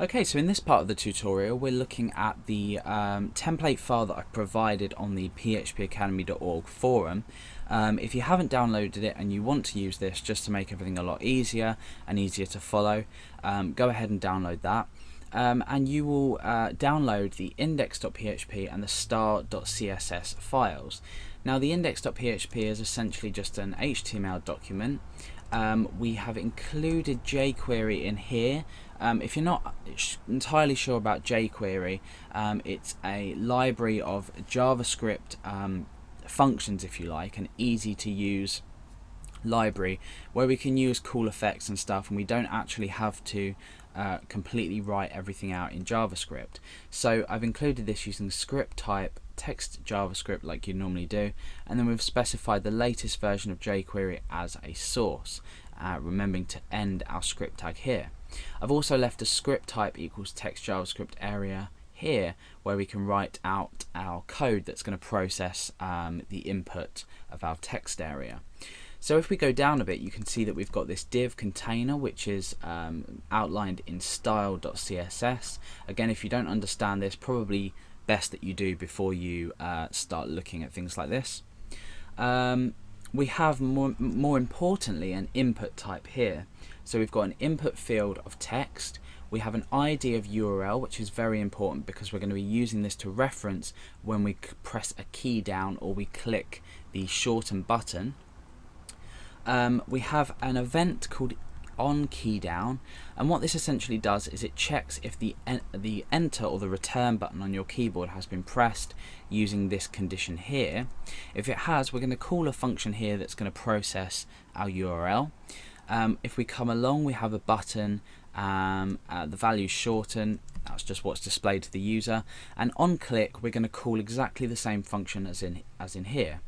Okay, so in this part of the tutorial we're looking at the template file that I provided on the phpacademy.org forum. If you haven't downloaded it and you want to use this just to make everything a lot easier and easier to follow, go ahead and download that. And you will download the index.php and the star.css files. Now the index.php is essentially just an HTML document. We have included jQuery in here. If you're not entirely sure about jQuery, it's a library of JavaScript functions, if you like, an easy to use library where we can use cool effects and stuff, and we don't actually have to completely write everything out in JavaScript. So I've included this using script type text JavaScript like you normally do, and then we've specified the latest version of jQuery as a source, remembering to end our script tag here. I've also left a script type equals text JavaScript area here where we can write out our code that's going to process the input of our text area. So if we go down a bit, you can see that we've got this div container which is outlined in style.css. Again, if you don't understand this, probably best that you do before you start looking at things like this. We have more importantly an input type here. So we've got an input field of text. We have an ID of URL, which is very important because we're going to be using this to reference when we press a key down or we click the shorten button. We have an event called onKeyDown, and what this essentially does is it checks if the enter or the return button on your keyboard has been pressed using this condition here. If it has, we're going to call a function here that's going to process our URL. If we come along, we have a button, the value shorten, that's just what's displayed to the user, and on click we're going to call exactly the same function as in here.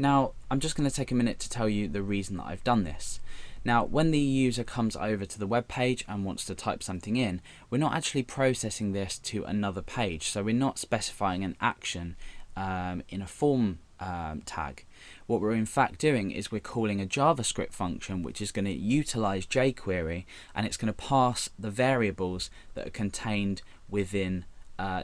Now I'm just going to take a minute to tell you the reason that I've done this. Now when the user comes over to the web page and wants to type something in, we're not actually processing this to another page, so we're not specifying an action in a form tag. What we're in fact doing is we're calling a JavaScript function which is going to utilize jQuery, and it's going to pass the variables that are contained within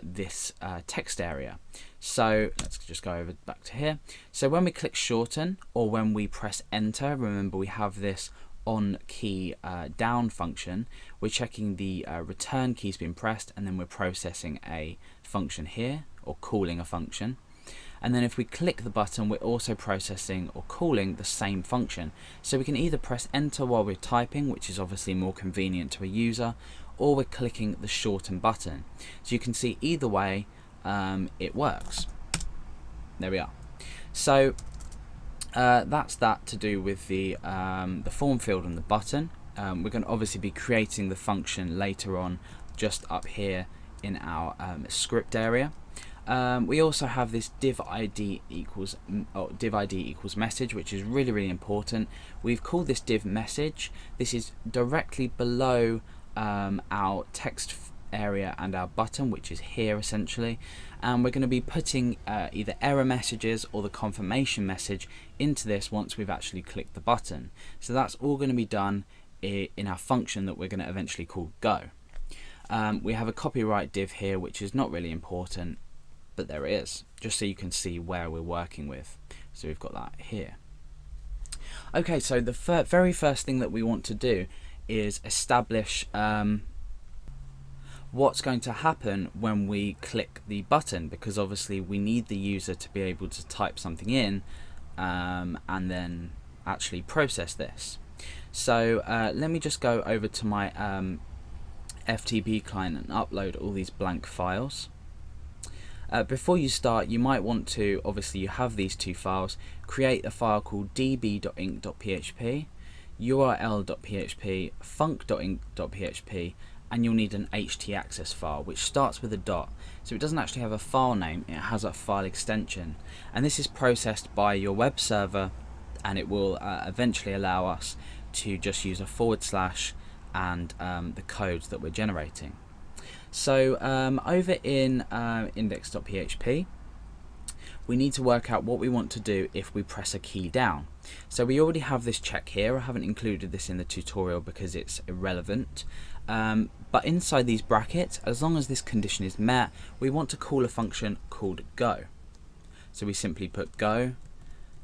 this text area. So let's just go over back to here. So when we click shorten or when we press enter, remember we have this on key down function, we're checking the return key's been pressed, and then we're processing a function here or calling a function. And then if we click the button, we're also processing or calling the same function. So we can either press enter while we're typing, which is obviously more convenient to a user, or we're clicking the shorten button. So you can see either way it works. There we are. So that's that to do with the form field and the button. We're going to obviously be creating the function later on just up here in our script area. We also have this div ID equals message, which is really important. We've called this div message. This is directly below our text area and our button, which is here essentially, and we're going to be putting either error messages or the confirmation message into this once we've actually clicked the button. So that's all going to be done in our function that we're going to eventually call go. We have a copyright div here, which is not really important, but there it is, just so you can see where we're working with. So we've got that here. Okay, so the very first thing that we want to do is establish what's going to happen when we click the button, because obviously we need the user to be able to type something in and then actually process this. So let me just go over to my FTP client and upload all these blank files. Before you start, you might want to, obviously you have these two files, create a file called db.inc.php, url.php, func.inc.php, and you'll need an htaccess file which starts with a dot. So it doesn't actually have a file name, it has a file extension, and this is processed by your web server, and it will eventually allow us to just use a / and the codes that we're generating. So over in index.php, we need to work out what we want to do if we press a key down. So we already have this check here. I haven't included this in the tutorial because it's irrelevant. But inside these brackets, as long as this condition is met, we want to call a function called go. So we simply put go,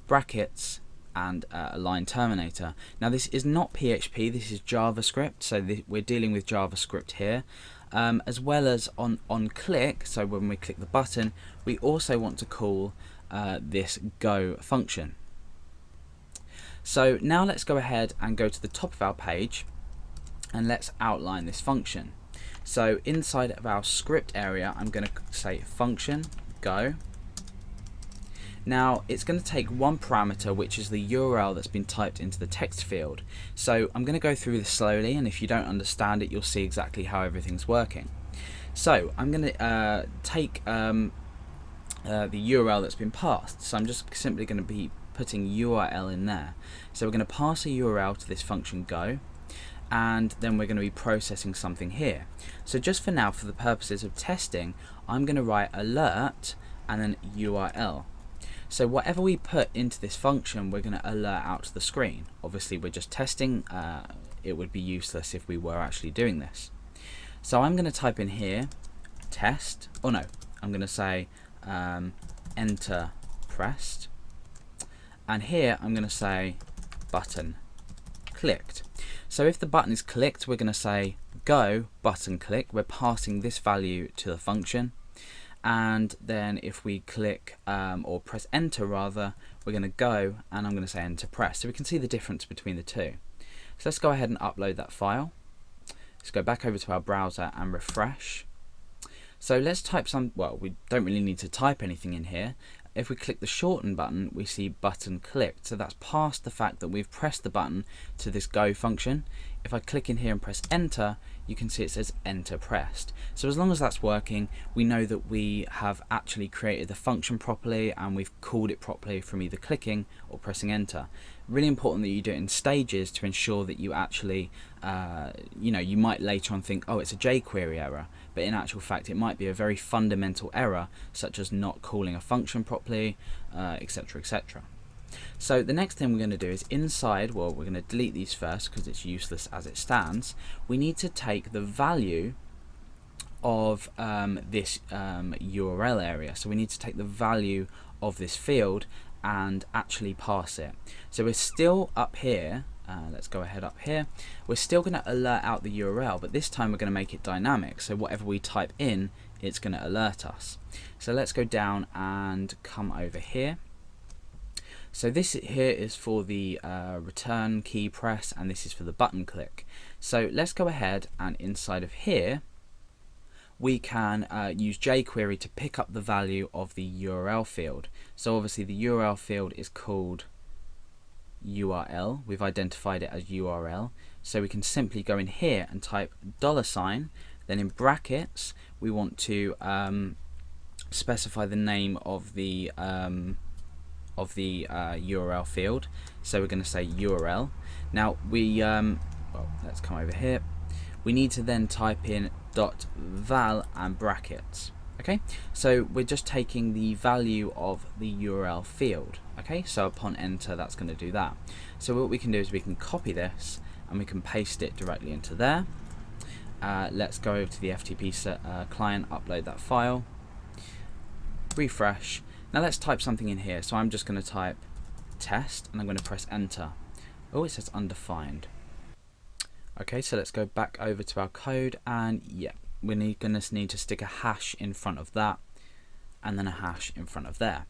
brackets, and a line terminator. Now this is not PHP, this is JavaScript, so we're dealing with JavaScript here. As well as on click, so when we click the button, we also want to call this go function. So now let's go ahead and go to the top of our page and let's outline this function. So inside of our script area, I'm going to say function go. Now it's going to take one parameter, which is the URL that's been typed into the text field. So I'm going to go through this slowly, and if you don't understand it, you'll see exactly how everything's working. So I'm going to take the URL that's been passed. So I'm just simply going to be putting URL in there. So we're going to pass a URL to this function go, and then we're going to be processing something here. So just for now, for the purposes of testing, I'm going to write alert and then URL. So whatever we put into this function, we're going to alert out to the screen. Obviously we're just testing, it would be useless if we were actually doing this. So I'm going to type in here test, oh no, I'm going to say enter pressed, and here I'm going to say button clicked. So if the button is clicked, we're going to say go button click. We're passing this value to the function, and then if we click or press enter rather, we're going to go, and I'm going to say enter press. So we can see the difference between the two. So let's go ahead and upload that file. Let's go back over to our browser and refresh. So let's type some, well, we don't really need to type anything in here. If we click the shorten button, we see button clicked. So that's past the fact that we've pressed the button to this go function. If I click in here and press enter, you can see it says enter pressed. So as long as that's working, we know that we have actually created the function properly and we've called it properly from either clicking or pressing enter. Really important that you do it in stages to ensure that you actually, you might later on think, oh, it's a jQuery error, but in actual fact it might be a very fundamental error, such as not calling a function properly, etc, etc. So the next thing we're going to do is inside, well, we're going to delete these first because it's useless as it stands. We need to take the value of this URL area. So we need to take the value of this field and actually pass it. So we're still up here, let's go ahead up here, we're still going to alert out the URL, but this time we're going to make it dynamic, so whatever we type in, it's going to alert us. So let's go down and come over here. So this here is for the return key press, and this is for the button click. So let's go ahead and inside of here we can use jQuery to pick up the value of the URL field. So obviously the URL field is called URL. We've identified it as URL. So we can simply go in here and type $, then in brackets we want to specify the name of the URL field. So we're going to say URL. Now we well, let's come over here. We need to then type in .val and brackets. Okay, so we're just taking the value of the URL field. Okay, so upon enter, that's going to do that. So what we can do is we can copy this and we can paste it directly into there. Let's go over to the FTP client, upload that file, refresh. Now let's type something in here. So I'm just going to type test and I'm going to press enter. Oh, it says undefined. Okay, so let's go back over to our code, and yeah, we're going to need to stick a hash in front of that and then a hash in front of there.